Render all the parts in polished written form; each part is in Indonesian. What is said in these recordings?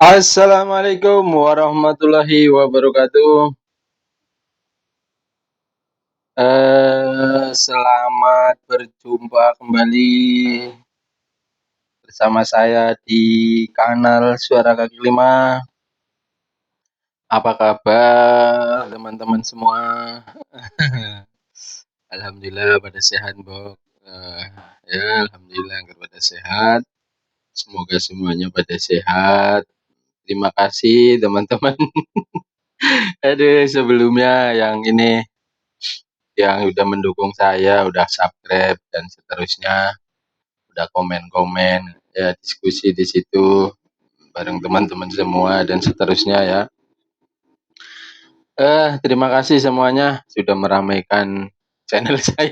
Assalamualaikum warahmatullahi wabarakatuh. Selamat berjumpa kembali bersama saya di kanal Suara Kaki Lima. Apa kabar teman-teman semua? Alhamdulillah pada sehat, Bok. Ya, alhamdulillah pada sehat. Semoga semuanya pada sehat. Terima kasih teman-teman. Aduh, sebelumnya yang udah mendukung saya, udah subscribe dan seterusnya, udah komen-komen, ya diskusi di situ bareng teman-teman semua dan seterusnya ya. Terima kasih semuanya sudah meramaikan channel saya.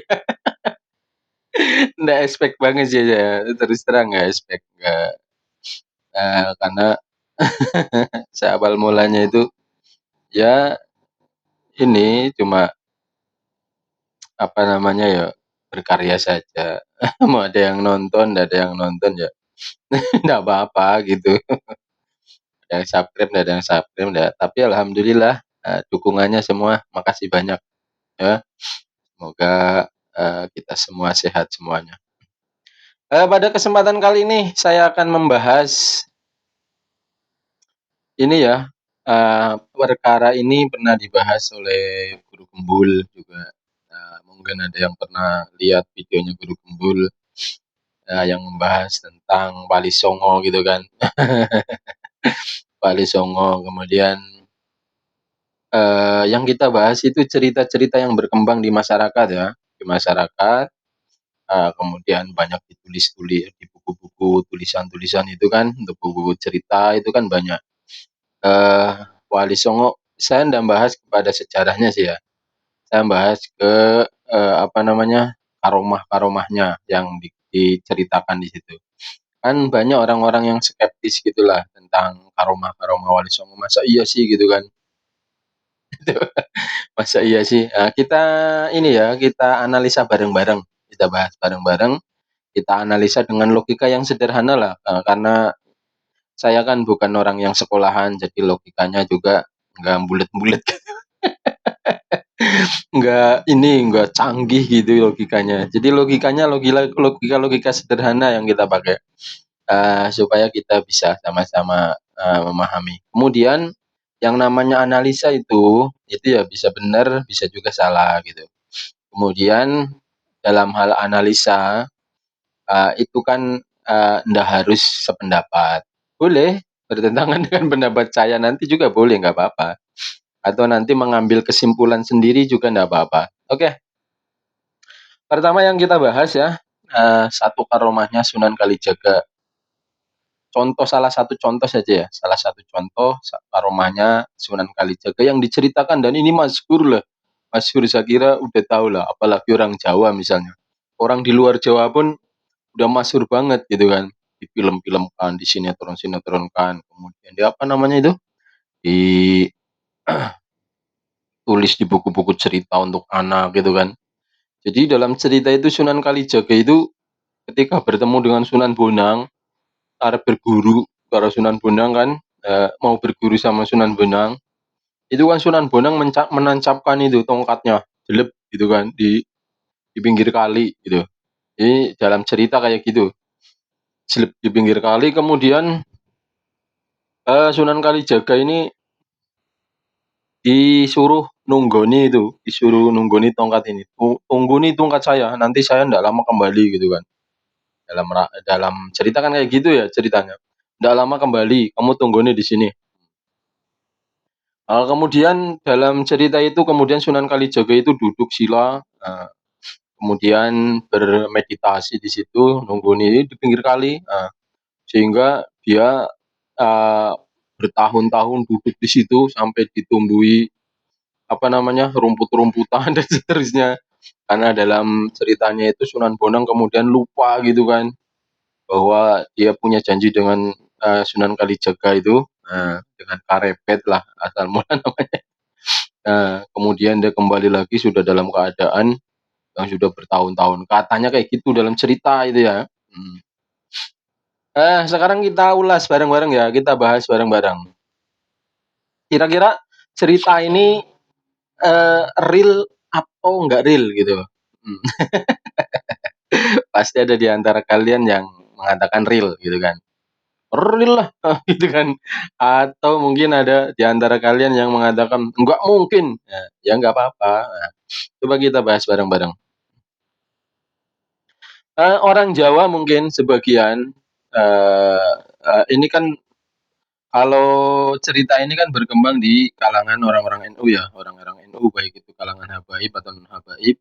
Nggak expect banget sih ya, terus terang nggak expect, nggak, karena saya awal mulanya itu ya ini cuma apa namanya ya berkarya saja. Mau ada yang nonton, nggak ada yang nonton ya nggak apa-apa gitu. Ada yang subscribe, nggak ada yang subscribe, nggak. Tapi alhamdulillah dukungannya semua, makasih banyak ya. Semoga kita semua sehat semuanya. Pada kesempatan kali ini saya akan membahas ini ya. Perkara ini pernah dibahas oleh Guru Gembul juga. Mungkin ada yang pernah lihat videonya Guru Gembul yang membahas tentang Wali Songo gitu kan. Wali Songo, kemudian yang kita bahas itu cerita-cerita yang berkembang di masyarakat ya, di masyarakat, kemudian banyak ditulis-tulis di buku-buku tulisan-tulisan itu kan, untuk buku-buku cerita itu kan banyak. Eee, Wali Songo saya ndak bahas kepada sejarahnya sih ya, saya bahas ke, apa namanya, karomah-karomahnya yang diceritakan di situ. Kan banyak orang-orang yang skeptis gitulah tentang karomah-karomah Wali Songo, "Masa iya sih?" Gitu kan. Masa iya sih? Kita ini ya, kita analisa bareng-bareng, kita bahas bareng-bareng, kita analisa dengan logika yang sederhana lah, karena saya kan bukan orang yang sekolahan, jadi logikanya juga nggak bulet-bulet, nggak canggih gitu logikanya. Jadi logikanya logika-logika sederhana yang kita pakai, supaya kita bisa sama-sama, memahami. Kemudian yang namanya analisa itu ya bisa benar, bisa juga salah gitu. Kemudian dalam hal analisa, itu kan, ndak harus sependapat. Boleh bertentangan dengan pendapat saya nanti juga boleh, nggak apa-apa. Atau nanti mengambil kesimpulan sendiri juga ndak apa-apa. Oke, pertama yang kita bahas ya, satu karomahnya Sunan Kalijaga. Salah satu contoh saja ya, salah satu contoh karomahnya Sunan Kalijaga yang diceritakan dan ini masyhur lah. Masyhur saya kira udah tahu lah, apalagi orang Jawa misalnya. Orang di luar Jawa pun udah masyhur banget gitu kan, di film-filmkan, di sinetron-sinetronkan, kemudian di apa namanya itu, ditulis di buku-buku cerita untuk anak gitu kan. Jadi dalam cerita itu Sunan Kalijaga itu ketika bertemu dengan Sunan Bonang, arep berguru karo Sunan Bonang kan, mau berguru sama Sunan Bonang, itu kan Sunan Bonang menancapkan itu tongkatnya, jeleb gitu kan di pinggir kali gitu. Jadi dalam cerita kayak gitu, jeleb di pinggir kali kemudian Sunan Kalijaga ini disuruh nunggoni tongkat ini, "Tunggoni tongkat saya, nanti saya ndak lama kembali," gitu kan. Dalam cerita kan kayak gitu ya ceritanya, "Ndak lama kembali, kamu tunggoni di sini." Kemudian dalam cerita itu kemudian Sunan Kalijaga itu duduk sila, kemudian bermeditasi di situ, nunggoni di pinggir kali, sehingga dia, eee, bertahun-tahun duduk di situ sampai ditumbuhi apa namanya, rumput-rumputan dan seterusnya. Karena dalam ceritanya itu Sunan Bonang kemudian lupa gitu kan, bahwa dia punya janji dengan, Sunan Kalijaga itu, dengan Karebet lah asal mula namanya. Kemudian dia kembali lagi sudah dalam keadaan yang sudah bertahun-tahun, katanya kayak gitu dalam cerita itu ya, mhm. Sekarang kita ulas bareng-bareng ya, kita bahas bareng-bareng. Kira-kira cerita ini, real atau enggak real gitu? Mhm. Pasti ada di antara kalian yang mengatakan real gitu kan, "Real lah," gitu kan. Atau mungkin ada di antara kalian yang mengatakan, "Enggak mungkin." Nah, ya nggak apa-apa, nah, coba kita bahas bareng-bareng. Orang Jawa mungkin sebagian, eee ini kan kalau cerita ini kan berkembang di kalangan orang-orang NU ya, orang-orang NU baik itu kalangan habaib atau non habaib,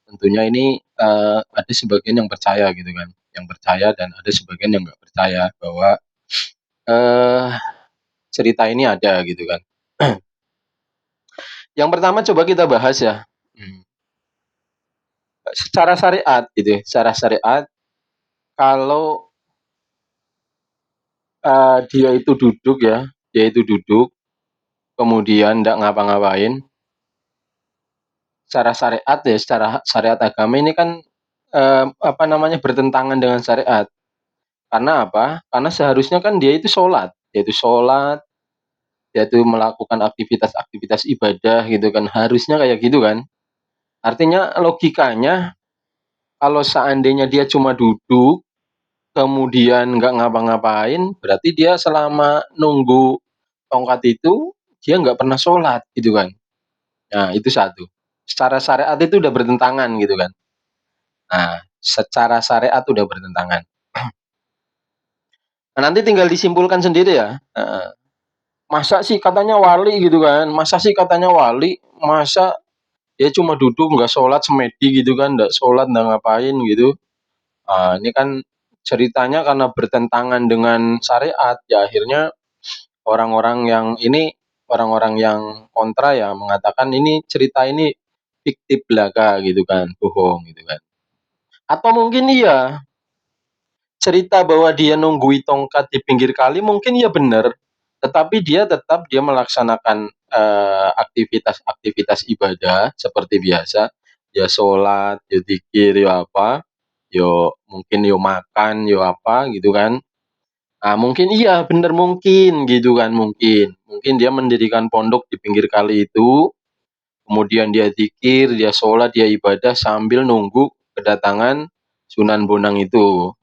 tentunya ini, ada sebagian yang percaya gitu kan, yang percaya dan ada sebagian yang nggak percaya bahwa, eee, cerita ini ada gitu kan. Yang pertama coba kita bahas ya, mmm, secara syariat gitu ya, secara syariat kalau, dia itu duduk ya, dia itu duduk kemudian ndak ngapa-ngapain, secara syariat ya, secara syariat agama ini kan, apa namanya, bertentangan dengan syariat. Karena apa? Karena seharusnya kan dia itu sholat, dia itu melakukan aktivitas-aktivitas ibadah gitu kan, harusnya kayak gitu kan. Artinya logikanya kalau seandainya dia cuma duduk, kemudian nggak ngapa-ngapain, berarti dia selama nunggu tongkat itu, dia nggak pernah sholat gitu kan. Nah itu satu. Secara syariat itu udah bertentangan gitu kan. Nah, secara syariat udah bertentangan. Nah, nanti tinggal disimpulkan sendiri ya, heeh. Masa sih katanya wali gitu kan, masa sih katanya wali, masa dia cuma duduk nggak sholat semedi gitu kan, nggak sholat, nggak ngapain gitu. Ini kan ceritanya karena bertentangan dengan syariat, ya akhirnya orang-orang yang ini, orang-orang yang kontra ya mengatakan ini cerita ini fiktif belaka gitu kan, bohong gitu kan. Atau mungkin iya, cerita bahwa dia nunggui tongkat di pinggir kali mungkin ya benar, tetapi dia melaksanakan, aktivitas-aktivitas ibadah seperti biasa, ya sholat, ya dzikir, ya apa, ya mungkin ya makan, ya apa gitu kan. Mungkin iya bener mungkin gitu kan, mungkin. Mungkin dia mendirikan pondok di pinggir kali itu, kemudian dia dzikir, dia sholat, dia ibadah sambil nunggu kedatangan Sunan Bonang itu.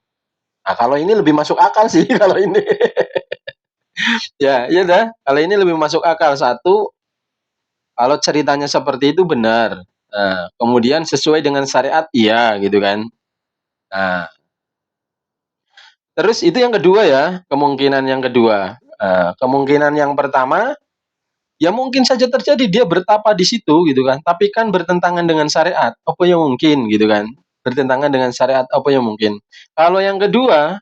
Kalau ini lebih masuk akal sih kalau ini. Ya, iya dah, kalau ini lebih masuk akal. Satu, kalau ceritanya seperti itu benar. Kemudian sesuai dengan syariat, iya gitu kan. Nah, terus itu yang kedua ya, kemungkinan yang kedua. Kemungkinan yang pertama, ya mungkin saja terjadi dia bertapa di situ gitu kan, tapi kan bertentangan dengan syariat, apa yang mungkin gitu kan. Bertentangan dengan syariat, apa yang mungkin. Kalau yang kedua,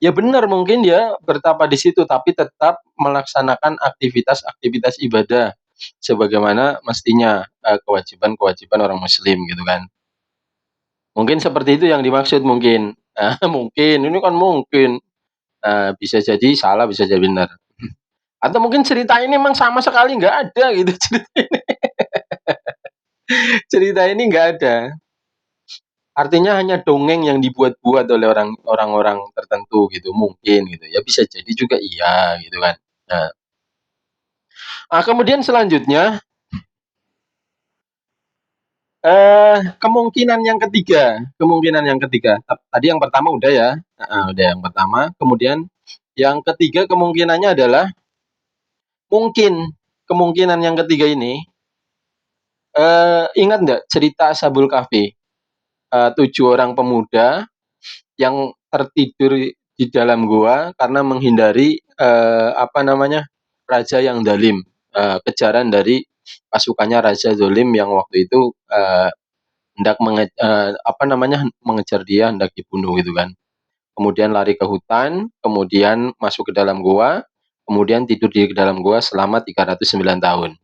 ya benar mungkin dia bertapa di situ, tapi tetap melaksanakan aktivitas-aktivitas ibadah sebagaimana mestinya, kewajiban-kewajiban orang muslim gitu kan. Mungkin seperti itu yang dimaksud mungkin. Mungkin, ini kan mungkin, bisa jadi salah, bisa jadi benar. Atau mungkin cerita ini memang sama sekali nggak ada gitu, cerita ini nggak ada. Artinya hanya dongeng yang dibuat-buat oleh orang-orang tertentu gitu, mungkin gitu. Ya bisa jadi juga iya gitu kan. Nah, kemudian selanjutnya, kemungkinan yang ketiga, tadi yang pertama udah ya, udah yang pertama, kemudian yang ketiga kemungkinannya adalah mungkin, kemungkinan yang ketiga ini, ingat nggak cerita Ashabul Kahfi? 7 orang pemuda yang tertidur di dalam gua karena menghindari, apa namanya, raja yang zalim, kejaran dari pasukannya raja zalim yang waktu itu, apa namanya, mengejar dia hendak dibunuh gitu kan. Kemudian lari ke hutan, kemudian masuk ke dalam gua, kemudian tidur di dalam gua selama 309 tahun.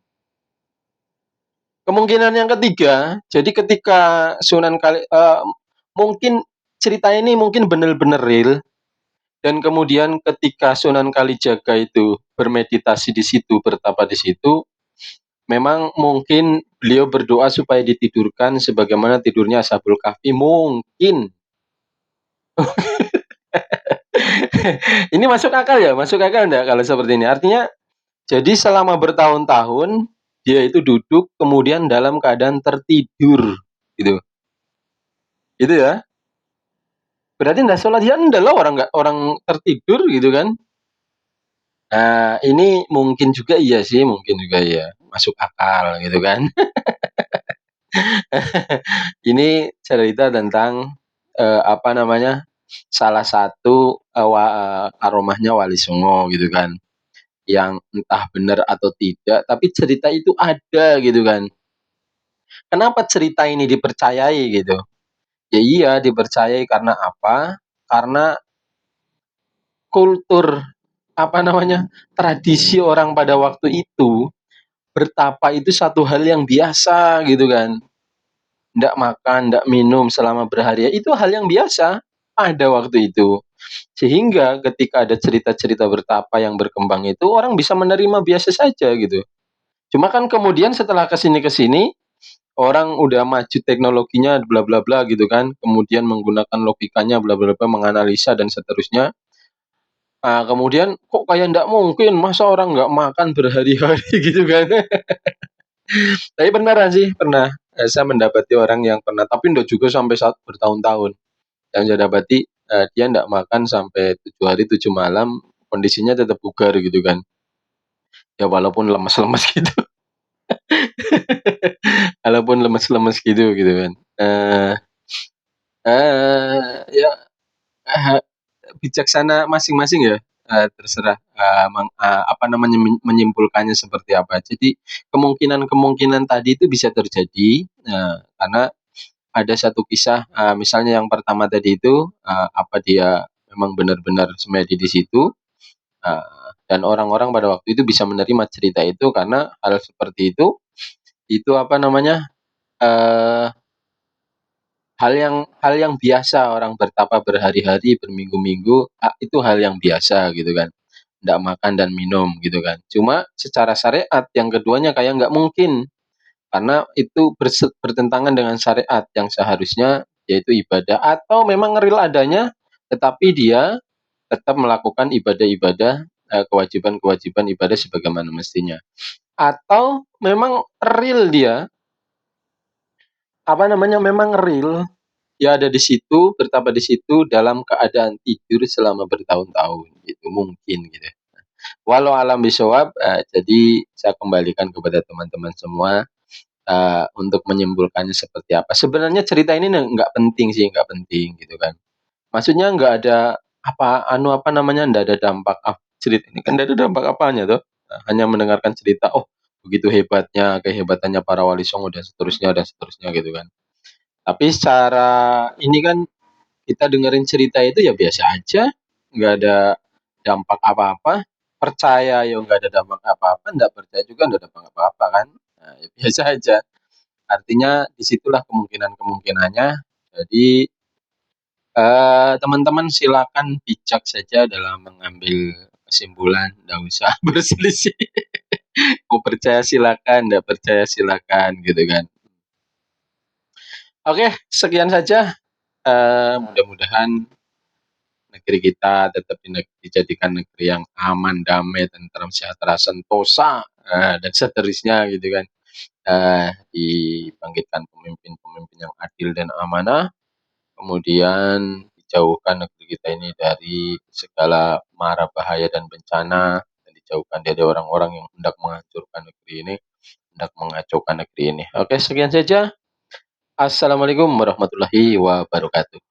Kemungkinan yang ketiga, jadi ketika mungkin cerita ini mungkin benar-benar real dan kemudian ketika Sunan Kalijaga itu bermeditasi di situ, bertapa di situ, memang mungkin beliau berdoa supaya ditidurkan sebagaimana tidurnya Ashabul Kahfi, mungkin. Ini masuk akal ya? Masuk akal enggak kalau seperti ini? Artinya jadi selama bertahun-tahun dia itu duduk kemudian dalam keadaan tertidur gitu. Gitu ya? Berarti ndak sholat ya enggak lah orang tertidur gitu kan. Nah, ini mungkin juga iya sih, mungkin juga iya, masuk akal gitu kan. Ini cerita tentang, apa namanya, salah satu, karomahnya Wali Songo gitu kan, yang entah benar atau tidak, tapi cerita itu ada gitu kan. Kenapa cerita ini dipercayai gitu? Ya iya dipercayai karena apa? Karena kultur, apa namanya, tradisi orang pada waktu itu, bertapa itu satu hal yang biasa gitu kan. Ndak makan, ndak minum selama berhari itu hal yang biasa pada waktu itu. Sehingga ketika ada cerita-cerita bertapa yang berkembang itu orang bisa menerima biasa saja gitu. Cuma kan kemudian setelah kesini orang udah maju teknologinya bla bla bla gitu kan, kemudian menggunakan logikanya bla bla bla, menganalisa dan seterusnya. Kemudian kok kayak ndak mungkin, masa orang nggak makan berhari-hari gitu kan. Tapi beneran sih, pernah. Saya mendapati orang yang pernah, tapi ndak juga sampai saat bertahun-tahun. Yang saya dapati, dia ndak makan sampai 7 hari 7 malam, kondisinya tetap bugar gitu kan. Ya walaupun lemes-lemes gitu. Walaupun lemes-lemes gitu kan. Eee ya, eee, bijaksana masing-masing ya, terserah, apa namanya, menyimpulkannya seperti apa. Jadi kemungkinan-kemungkinan tadi itu bisa terjadi, karena ada satu kisah, misalnya yang pertama tadi itu, apa dia memang benar-benar semedi di situ, dan orang-orang pada waktu itu bisa menerima cerita itu karena hal seperti itu apa namanya, eee, hal yang biasa orang bertapa berhari-hari, berminggu-minggu, itu hal yang biasa gitu kan, ndak makan dan minum gitu kan. Cuma secara syariat yang keduanya kayak nggak mungkin, karena itu bertentangan dengan syariat yang seharusnya yaitu ibadah atau memang real adanya, tetapi dia tetap melakukan ibadah-ibadah, kewajiban-kewajiban ibadah sebagaimana mestinya. Atau memang real dia, apa namanya, memang real dia ada di situ, bertapa di situ dalam keadaan tidur selama bertahun-tahun gitu, mungkin gitu. Walau alam bisawab, jadi saya kembalikan kepada teman-teman semua, untuk menyimpulkannya seperti apa. Sebenarnya cerita ini nggak penting sih, nggak penting gitu kan. Maksudnya nggak ada apa namanya, nggak ada dampak cerita ini kan nggak ada dampak apanya tuh. Hanya mendengarkan cerita, oh begitu hebatnya, kehebatannya para wali songo dan seterusnya gitu kan. Tapi secara ini kan kita dengerin cerita itu ya biasa aja, nggak ada dampak apa-apa. Percaya ya nggak ada dampak apa-apa, nggak percaya juga nggak ada dampak apa-apa kan. Nah, ya biasa aja. Artinya disitulah kemungkinan-kemungkinannya. Jadi teman-teman silakan bijak saja dalam mengambil kesimpulan, nggak usah berselisih. Mau percaya silakan, nggak percaya silakan, gitu kan. Oke, sekian saja. Mudah-mudahan negeri kita tetap dijadikan negeri yang aman, damai, tentram, sejahtera, sentosa, dan seterusnya gitu kan. Dibangkitkan pemimpin-pemimpin yang adil dan amanah, kemudian dijauhkan negeri kita ini dari segala mara bahaya dan bencana, dan dijauhkan dari orang-orang yang hendak menghancurkan negeri ini, hendak mengacaukan negeri ini. Oke, sekian saja. Assalamualaikum warahmatullahi wabarakatuh.